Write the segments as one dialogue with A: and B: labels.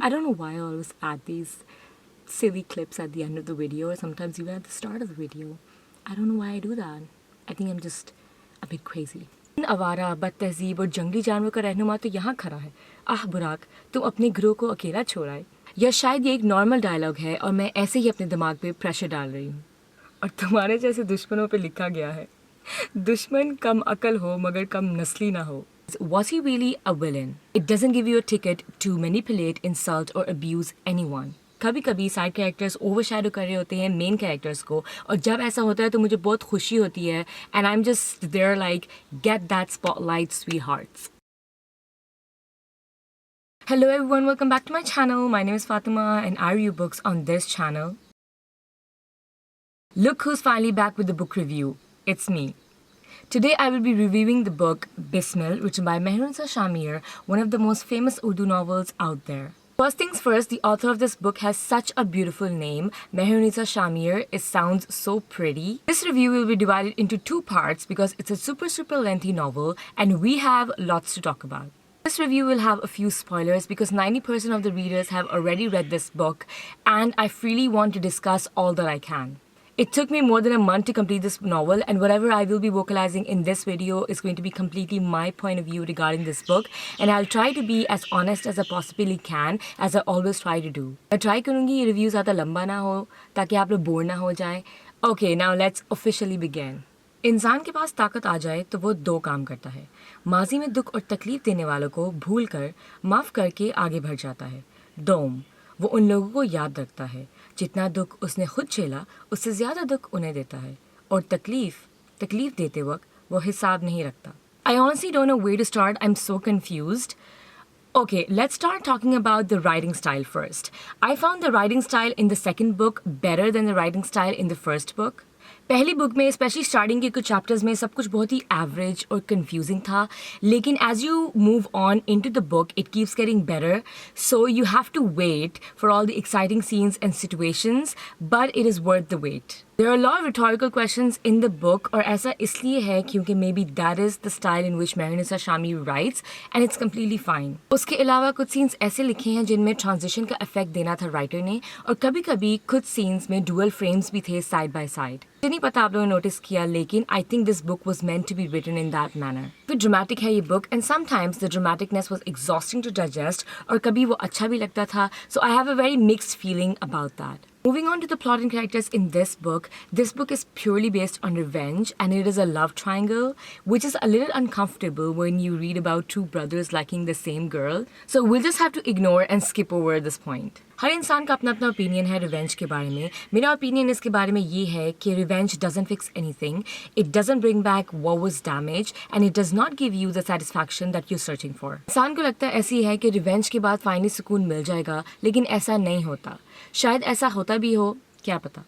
A: I don't know why I always add these silly clips at the end of the video or sometimes even at the start of the video. I don't know why I do that. I think I'm just a bit crazy. आवारा, बद तहजीब और जंगली जानवर का रहनुमा तो यहाँ खड़ा है। आह बुराक, तुम अपने ग्रोह को अकेला छोड़ाए। या शायद ये एक नॉर्मल डायलॉग है और मैं ऐसे ही अपने दिमाग पे प्रेशर डाल रही हूँ। और तुम्हारे जैसे दुश्मनों पे लिखा गया है, दुश्मन कम अकल हो मगर कम नस्ली ना हो। Was he really a villain? It doesn't give you a ticket to manipulate, insult or abuse anyone. कभी कभी साइड कैरेक्टर्स ओवरशैडो कर रहे होते हैं मेन कैरेक्टर्स को, और जब ऐसा होता है तो मुझे बहुत खुशी होती है and I am just there like get that spotlight sweethearts. Hello everyone, welcome back to my channel. My name is Fatima and I review books on this channel. Look who's finally back with the book review. It's me. Today I will be reviewing the book Bismil, written by Mehrunisa Shamir, one of the most famous Urdu novels out there. First things first, the author of this book has such a beautiful name, Mehrunisa Shamir. It sounds so pretty. This review will be divided into two parts because it's a super lengthy novel and we have lots to talk about. This review will have a few spoilers because 90% of the readers have already read this book and I freely want to discuss all that I can. It took me more than a month to complete this novel and whatever I will be vocalizing in this video is going to be completely my point of view regarding this book and I'll try to be as honest as I possibly can as I always try to do. मैं try करूँगी ये review ज़्यादा लंबा ना हो ताकि आप लोग बोर ना हो जाए. Okay, now let's officially begin. इंसान के पास ताकत आ जाए तो वो दो काम करता है. माजी में दुख और तकलीफ देने वालों को भूल कर माफ़ करके आगे बढ़ जाता है. दोम, वो उन लोगों को याद रखता है जितना दुख उसने खुद झेला उससे ज़्यादा दुख उन्हें देता है. और तकलीफ देते वक्त वो हिसाब नहीं रखता. I honestly don't know where to start. I'm so confused. Okay, let's start talking about the writing style first. I found the writing style in the second book better than the writing style in the first book. पहली book में specially starting के कुछ chapters में सब कुछ बहुत ही average और confusing था, लेकिन as you move on into the book it keeps getting better, so you have to wait for all the exciting scenes and situations, but it is worth the wait. There are a lot of rhetorical questions in the book और ऐसा इसलिए है क्योंकि maybe that is the style in which Mehrunisa Shamir writes and it's completely fine. उसके अलावा कुछ scenes ऐसे लिखे हैं जिनमें ट्रांजिशन का इफेक्ट देना था राइटर ने, और कभी कभी कुछ सीन्स में डुअल फ्रेम्स भी थे साइड बाय साइड. नहीं पता आप लोगों ने नोटिस किया, लेकिन I think this book was meant to be written in that manner. फिर ड्रामेटिक है ये book and sometimes the dramaticness was exhausting to digest और कभी वो अच्छा भी लगता था, so I have a very mixed feeling about that. Moving on to the plot and characters in this book is purely based on revenge and it is a love triangle, which is a little uncomfortable when you read about two brothers liking the same girl. So we'll just have to ignore and skip over this point. हर इंसान का अपना अपना opinion है revenge के बारे में. मेरा opinion इसके बारे में ये है कि revenge doesn't fix anything, it doesn't bring back what was damage and it does not give you the satisfaction that you searching for. इंसान को लगता है ऐसी है कि रिवेंज के बाद फाइनली सुकून मिल जाएगा, लेकिन ऐसा नहीं होता. शायद ऐसा होता भी हो, क्या पता,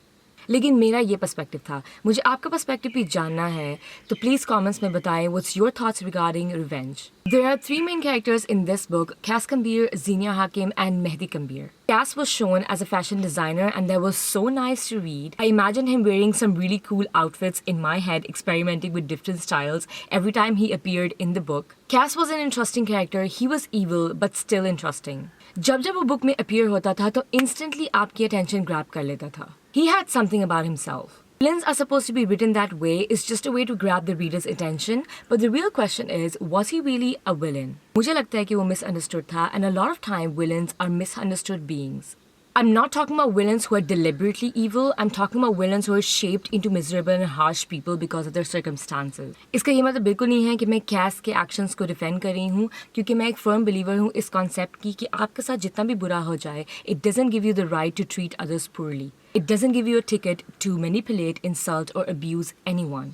A: लेकिन मेरा ये पर्सपेक्टिव था. मुझे आपका पर्सपेक्टिव भी जानना है, तो प्लीज़ कमेंट्स में बताएं what's your thoughts regarding revenge. There are three main characters in this book: Cass Kambir, Zinia Hakim and Mehdi Kambir. Cass was shown as a fashion designer and that was so nice to read. I imagine him wearing some really cool outfits in my head, experimenting with different styles every time he appeared in the book. Cass was an interesting character. He was evil but still interesting. जब वो book में appear होता था तो instantly आपकी attention grab कर लेता था. He had something about himself. Villains are supposed to be written that way. It's just a way to grab the reader's attention. But the real question is, was he really a villain? मुझे लगता है कि वो misunderstood था, and a lot of time villains are misunderstood beings. I'm not talking about villains who are deliberately evil. I'm talking about villains who are shaped into miserable and harsh people because of their circumstances. इसका ये मतलब बिल्कुल नहीं है कि मैं कैस के actions को डिफेंड कर रही हूँ, क्योंकि मैं एक फर्म बिलीवर हूँ इस कॉन्सेप्ट की कि आपके साथ जितना भी बुरा हो जाए, it doesn't give you the right to treat others poorly. It doesn't give you a ticket to manipulate, insult or abuse anyone.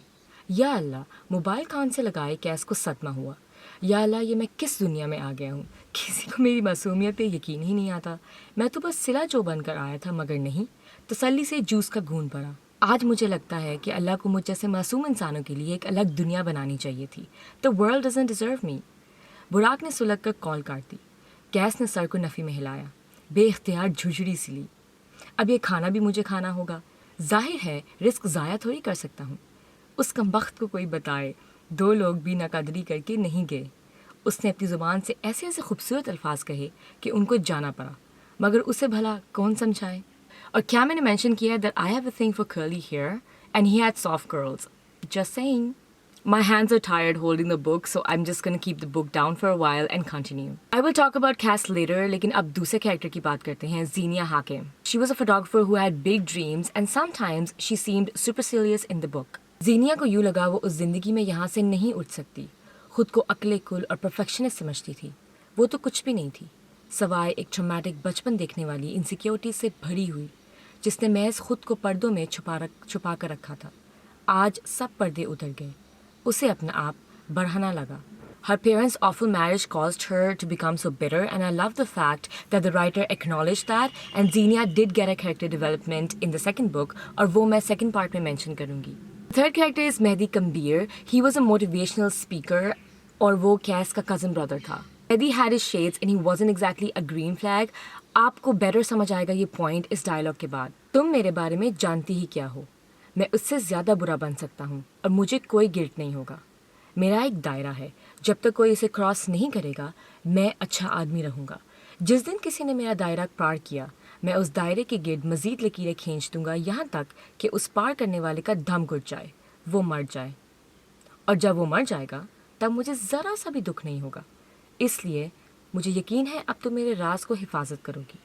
A: या अल्लाह, मोबाइल कान से लगाए कैस को सदमा हुआ. या अल्लाह, ये मैं किस दुनिया में आ गया हूँ. किसी को मेरी मासूमियत पे यकीन ही नहीं आता. मैं तो बस सिला जो बनकर आया था, मगर नहीं, तसल्ली से जूस का घून पड़ा. आज मुझे लगता है कि अल्लाह को मुझ जैसे मासूम इंसानों के लिए एक अलग दुनिया बनानी चाहिए थी. द वर्ल्ड डजंट डिजर्व मी. बुराक ने सुलग कर कॉल काट दी. कैस ने सर को नफ़ी में हिलाया. बेइख्तियार झुझड़ी सी ली. अब ये खाना भी मुझे खाना होगा. जाहिर है रिस्क ज़ाया थोड़ी कर सकता हूँ. उस कमबख्त को कोई बताए, दो लोग भी नाकदरी करके नहीं गए. उसने अपनी ज़ुबान से ऐसे ऐसे खूबसूरत अल्फाज कहे कि उनको जाना पड़ा. مگر اسے بھلا کون سمجھائے. اور کیا میں نے مینشن کیا ہے that I have a thing for curly hair and he had soft curls. Just saying. My hands are tired holding the book, so I'm just going to keep the book down for a while and continue. I will talk about Cass later, لیکن اب دوسرے character کی بات کرتے ہیں, Xenia Hakim. She was a photographer who had big dreams and sometimes she seemed supercilious in the book. Xenia کو یوں لگا وہ اس زندگی میں یہاں سے نہیں اٹھ سکتی. خود کو عقل کل اور پرفیکشنسٹ سمجھتی تھی. وہ تو کچھ بھی نہیں تھی سوائے ایک ٹرامیٹک بچپن دیکھنے والی انسیکیورٹی سے بھری ہوئی, جس نے محض خود کو پردوں میں چھپا کر رکھا تھا. آج سب پردے اتر گئے. اسے اپنا آپ بڑھانا لگا. Her parents' awful marriage caused her to become so bitter, and I love the fact that the writer acknowledged that, and Xenia did get a character development in the second book, اور وہ میں second part میں mention کروں گی. The third character is Mehdi Kambir. He was a motivational speaker, اور وہ Cass کا cousin brother تھا. Mehdi had his shades and he wasn't exactly a green flag. آپ کو better سمجھ آئے گا یہ point اس dialogue کے بعد. تم میرے بارے میں جانتی ہی کیا ہو. میں اس سے زیادہ برا بن سکتا ہوں اور مجھے کوئی گلٹ نہیں ہوگا. میرا ایک دائرہ ہے, جب تک کوئی اسے کراس نہیں کرے گا میں اچھا آدمی رہوں گا. جس دن کسی نے میرا دائرہ پار کیا میں اس دائرے کے گرد مزید لکیریں کھینچ دوں گا یہاں تک کہ اس پار کرنے والے کا دم گھٹ جائے, وہ مر جائے. اور جب وہ مر جائے گا تب مجھے ذرا سا بھی دکھ نہیں ہوگا. اس لیے مجھے یقین ہے اب تو میرے راز کو حفاظت کرو گی.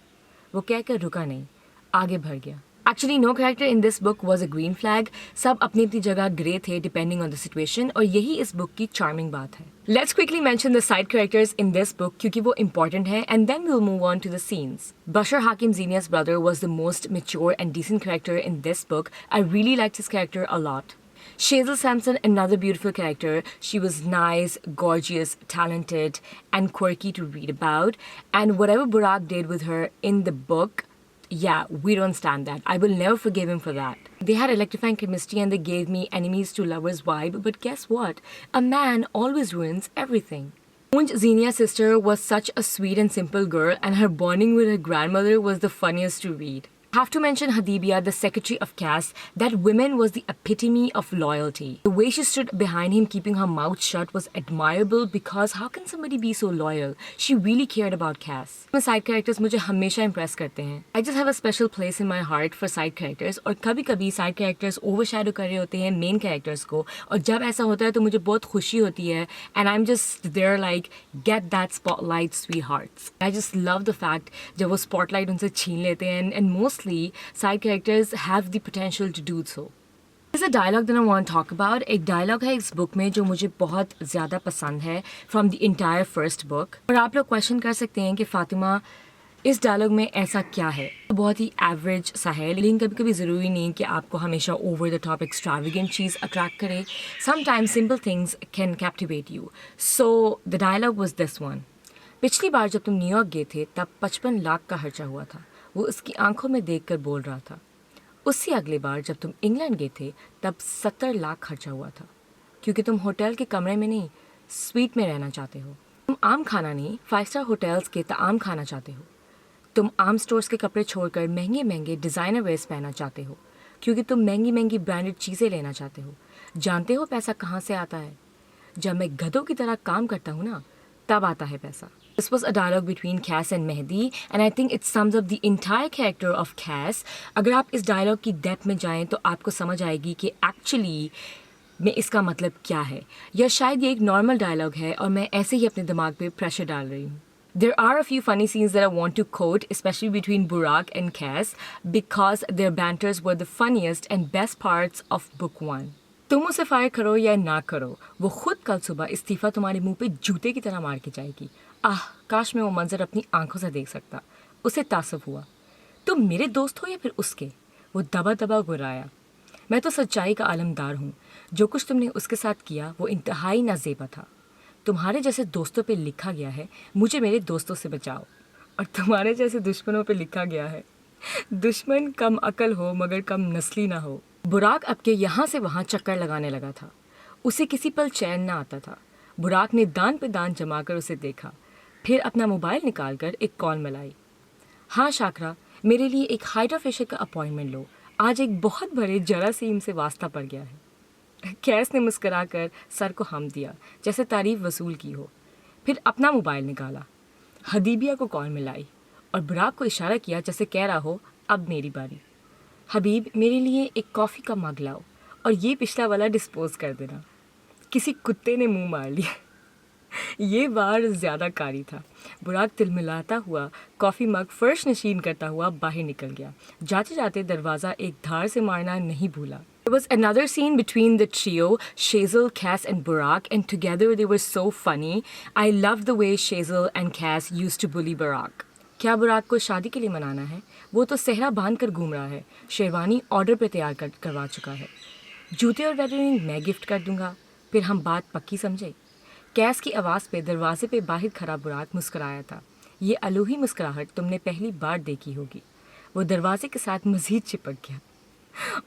A: وہ کہہ کر رکا نہیں, آگے بڑھ گیا. Actually, no character in this book was a green flag. سب اپنی اپنی جگہ گرے تھے depending on the situation, اور یہی اس book کی charming بات ہے. Let's quickly mention the side characters in this book کیونکہ وہ important ہیں, and then we'll move on to the scenes. Bashar Hakim, Xenia's brother, was the most mature and decent character in this book. I really liked his character a lot. Shazel Samson, another beautiful character. She was nice, gorgeous, talented, and quirky to read about. And whatever Burak did with her in the book, yeah, we don't stand that. I will never forgive him for that. They had electrifying chemistry and they gave me enemies to lovers vibe, but guess what? A man always ruins everything. Poonj, Xenia's sister, was such a sweet and simple girl, and her bonding with her grandmother was the funniest to read. I have to mention Hadibia, the secretary of Cass. That woman was the epitome of loyalty. The way she stood behind him keeping her mouth shut was admirable, because how can somebody be so loyal? She really cared about Cass. Side characters مجھے ہمیشہ impress کرتے ہیں. I just have a special place in my heart for side characters, اور کبھی کبھی side characters overshadow کر رہے ہوتے ہیں main characters کو, اور جب ایسا ہوتا ہے تو مجھے بہت خوشی ہوتی ہے, and I'm just there like, get that spotlight, sweethearts. I just love the fact جب وہ spotlight ان سے چھین لیتے ہیں, and mostly side characters have the potential to do so. There's a dialogue that I want to talk about. ایک dialogue ہے اس book میں جو مجھے بہت زیادہ پسند ہے from the entire first book. اور آپ لوگ question کر سکتے ہیں کہ فاطمہ اس ڈائلاگ میں ایسا کیا ہے. بہت ہی ایوریج سا ہے, لیکن کبھی کبھی ضروری نہیں کہ آپ کو ہمیشہ اوور دا ٹاپ ایکسٹراویگنٹ چیز اٹریکٹ کرے. Sometimes simple things can captivate you. So the dialogue was this one. پچھلی بار جب تم نیو یارک گئے تھے تب 55 لاکھ کا خرچہ ہوا تھا. وہ اس کی آنکھوں میں دیکھ کر بول رہا تھا. اس سے اگلے بار جب تم انگلینڈ گئے تھے تب 70 لاکھ خرچہ ہوا تھا, کیونکہ تم ہوٹل کے کمرے میں نہیں سویٹ میں رہنا چاہتے ہو. تم عام کھانا نہیں 5 اسٹار ہوٹلس کے طعام کھانا چاہتے ہو. تم عام سٹورز کے کپڑے چھوڑ کر مہنگے مہنگے ڈیزائنر ویئرس پہننا چاہتے ہو, کیونکہ تم مہنگی مہنگی برانڈڈ چیزیں لینا چاہتے ہو. جانتے ہو پیسہ کہاں سے آتا ہے؟ جب میں گدھوں کی طرح کام کرتا ہوں نا, تب آتا ہے پیسہ. This was a dialogue between Cass and Mehdi, and I think it sums up the entire character of Cass. اگر آپ اس ڈائلاگ کی ڈیپتھ میں جائیں تو آپ کو سمجھ آئے گی کہ ایکچولی میں اس کا مطلب کیا ہے, یا شاید یہ ایک نارمل ڈائلاگ ہے اور میں ایسے ہی اپنے دماغ پہ پریشر ڈال رہی ہوں. There are a few funny scenes that I want to quote, especially between Burak and Cass, because their banters were the funniest and best parts of book 1. تم اسے فائر کرو یا نہ کرو, وہ خود کل صبح استعفیٰ تمہارے منہ پہ جوتے کی طرح مار کے جائے گی. کاش میں وہ منظر اپنی آنکھوں سے دیکھ سکتا. اسے تعصب ہوا, تم میرے دوست ہو یا پھر اس کے؟ وہ دبا دبا گرایا. میں تو سچائی کا عالمدار ہوں. جو کچھ تم نے اس کے ساتھ کیا وہ انتہائی نازیبا تھا. تمہارے جیسے دوستوں پہ لکھا گیا ہے مجھے میرے دوستوں سے بچاؤ, اور تمہارے جیسے دشمنوں پہ لکھا گیا ہے دشمن کم عقل ہو مگر کم نسلی نہ ہو. براق اب کے یہاں سے وہاں چکر لگانے لگا تھا. اسے کسی پل چین نہ آتا تھا. براق نے دان پہ دان جما کر اسے دیکھا, پھر اپنا موبائل نکال کر ایک کال ملائی. ہاں شاکرا, میرے لیے ایک ہائیڈرا فیشیل کا اپوائنٹمنٹ لو, آج ایک بہت بڑے جراثیم سے واسطہ پڑ گیا ہے. کیس نے مسکرا کر سر کو ہم دیا جیسے تعریف وصول کی ہو, پھر اپنا موبائل نکالا. حدیبیہ کو کال ملائی. और बुराक को इशारा किया जैसे कह रहा हो अब मेरी बारी। हबीब मेरे लिए एक कॉफ़ी का मग लाओ और ये पिछला वाला डिस्पोज कर देना। किसी कुत्ते ने मुंह मार लिया। ये बार ज़्यादा कारी था। बुराक तिलमिलाता हुआ कॉफ़ी मग फर्श नशीन करता हुआ बाहर निकल गया। जाते जाते दरवाज़ा एक धार से मारना नहीं भूला। There was another scene between the trio, Shazel, Cass and Burak, and together they were so funny. I loved the way Shazel and Cass used to bully Burak. क्या बुराक को शादी के लिए मनाना है? वो तो सेहरा बांध कर घूम रहा है। शेरवानी ऑर्डर पे तैयार करवा चुका है। जूते और वेडिंग रिंग मैं गिफ्ट कर दूंगा, फिर हम बात पक्की समझे। कैस की आवाज़ पे दरवाजे पे बाहर खड़ा बुराक मुस्कुराया था। ये अलोही मुस्कुराहट तुमने पहली बार देखी होगी। वो दरवाजे के साथ मज़ीद चिपक गया।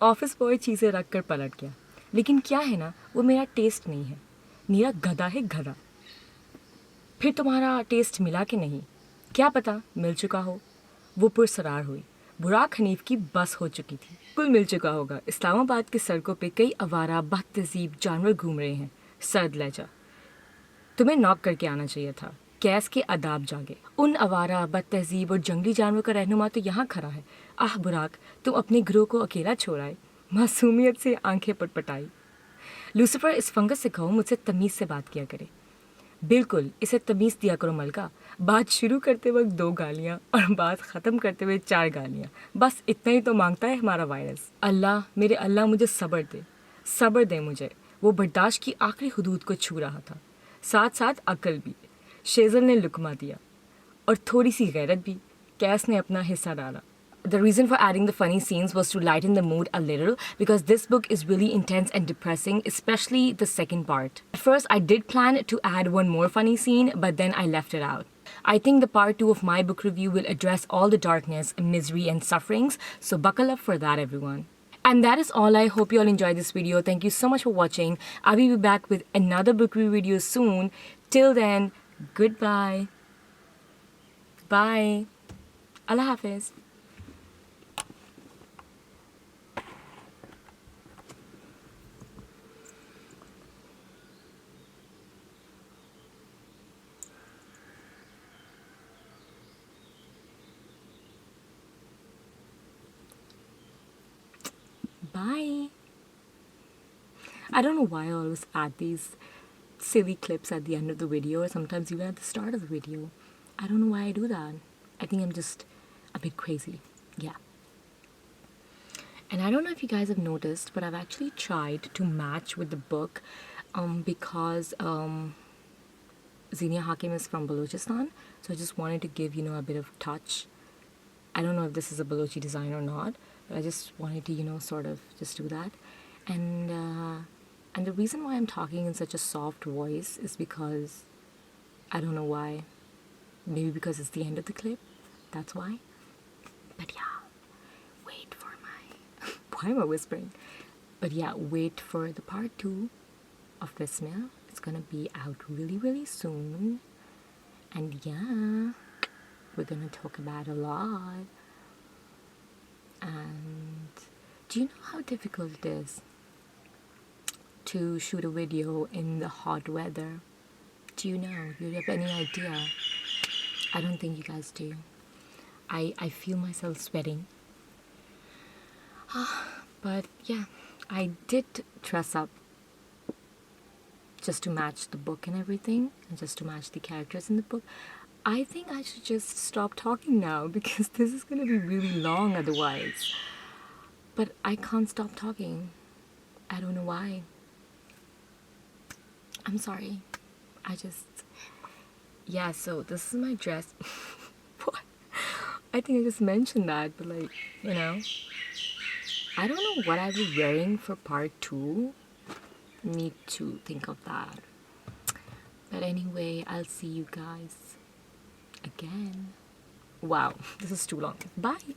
A: ऑफिस बॉय चीज़ें रख कर पलट गया। लेकिन क्या है ना, वो मेरा टेस्ट नहीं है। नीरा गधा है, गधा। फिर तुम्हारा टेस्ट मिला कि नहीं? क्या पता मिल चुका हो। वो पुरसरार हुई। बुराक हनीफ की बस हो चुकी थी। कुल मिल चुका होगा। इस्लामाबाद की सड़कों पे कई आवारा बदतहजीब जानवर घूम रहे हैं। सर्द लहजा। तुम्हें नॉक करके आना चाहिए था। कैस के आदाब जागे। उन आवारा बदतहजीब और जंगली जानवरों का रहनुमा तो यहाँ खड़ा है। आह बुराक, तुम अपने ग्रोह को अकेला छोड़ाए। मासूमियत से आंखें पटपटाई। लूसीफर, इस फंगस से कहो मुझसे तमीज़ से बात किया करे। बिल्कुल, इसे तमीज़ दिया करो मलका। बात शुरू करते वक्त 2 गालियाँ और बात ख़त्म करते हुए 4 गालियाँ। बस इतना ही तो मांगता है हमारा वायरस। अल्लाह, मेरे अल्लाह, मुझे सब्र दे मुझे। वो बर्दाश्त की आखिरी हदूद को छू रहा था, साथ साथ अक्ल भी। शेज़ल ने लुकमा दिया, और थोड़ी सी गैरत भी। कैस ने अपना हिस्सा डाला। The reason for adding the funny scenes was to lighten the mood a little because this book is really intense and depressing, especially the second part. At first, I did plan to add one more funny scene, but then I left it out. I think the part 2 of my book review will address all the darkness, misery, and sufferings, so buckle up for that, everyone. And that is all. I hope you all enjoyed this video. Thank you so much for watching. I will be back with another book review video soon. Till then, goodbye. Bye. Allah Hafiz. Bye. I don't know why I always add these silly clips at the end of the video or sometimes even at the start of the video. I don't know why I do that. I think I'm just a bit crazy. Yeah. And I don't know if you guys have noticed, but I've actually tried to match with the book because Zinia Hakim is from Balochistan. So I just wanted to give, a bit of touch. I don't know if this is a Balochi design or not, but I just wanted to, sort of just do that. And the reason why I'm talking in such a soft voice is because, I don't know why. Maybe because it's the end of the clip. That's why. But yeah, wait for my... Why am I whispering? But yeah, wait for the part 2 of Bismil. It's gonna be out really, really soon. And yeah, we're gonna talk about a lot. And do you know how difficult it is to shoot a video in the hot weather? Do you know? Do you have any idea? I don't think you guys do. I feel myself sweating. But yeah, I did dress up just to match the book and everything, and just to match the characters in the book. I think I should just stop talking now because this is going to be really long otherwise. But I can't stop talking. I don't know why. I'm sorry. Yeah, so this is my dress. What? I think I just mentioned that, but I don't know what I'll be wearing for part 2. Need to think of that. But anyway, I'll see you guys again. Wow, this is too long. Bye.